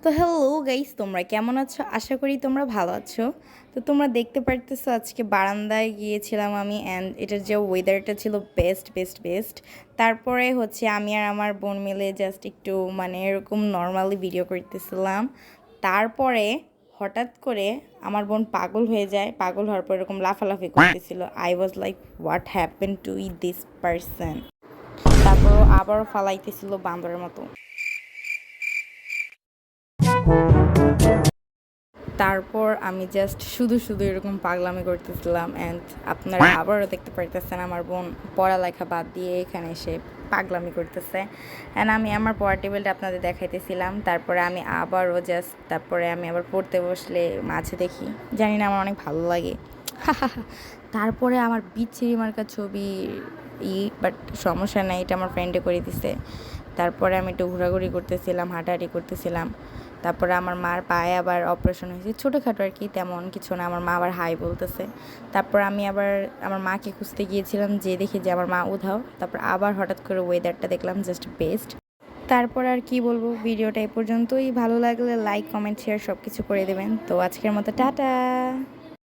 তো hello guys, তোমরা কেমন আছো? আশা করি তোমরা ভালো আছো। তো তোমরা দেখতে পারতেছো আজকে বারান্দায় গিয়েছিলাম আমি, অ্যান্ড এটার যে ওয়েদারটা ছিল বেস্ট বেস্ট বেস্ট। তারপরে হচ্ছে আমি আর আমার বোন মিলে জাস্ট একটু মানে এরকম নর্মালি ভিডিও করতেছিলাম। তারপরে হঠাৎ করে আমার বোন পাগল হয়ে যায়, পাগল হওয়ার পর এরকম লাফালাফি করতেছিল। I was like, what happen to this person. তারপরও আবারও ফালাইতেছিল বান্দরের মতো। তারপর আমি জাস্ট শুধু শুধু এরকম পাগলামি করতেছিলাম, অ্যান্ড আপনারা আবারও দেখতে পারতেছেন আমার বোন পড়ালেখা বাদ দিয়ে এখানে এসে পাগলামি করতেছে। অ্যান্ড আমি আমার পড়ার টেবিলটা আপনাদের দেখাইতেছিলাম। তারপরে আমি আবার পড়তে বসলে মাঝে দেখি, জানি না, আমার অনেক ভালো লাগে। তারপরে আমার বিচ্ছিরি মার্কা ছবি বাট সমস্যা নাই, এটা আমার ফ্রেন্ডে করে দিছে। তারপরে আমি একটু ঘোরাঘুরি করতেছিলাম, হাঁটাহাঁটি করতেছিলাম। তারপরে আমার মার পায়ে আবার অপারেশন হয়েছে, ছোটোখাটো আর কি, তেমন কিছু না। আমার মা আবার হাই বলতেছে। তারপর আমি আবার আমার মাকে খুঁজতে গিয়েছিলাম, যে দেখি যে আমার মা উধাও। তারপর আবার হঠাৎ করে ওয়েদারটা দেখলাম জাস্ট বেস্ট। তারপর আর কি বলবো, ভিডিওটা এ পর্যন্তই। ভালো লাগলে লাইক কমেন্ট শেয়ার সব কিছু করে দেবেন। তো আজকের মতো টাটা।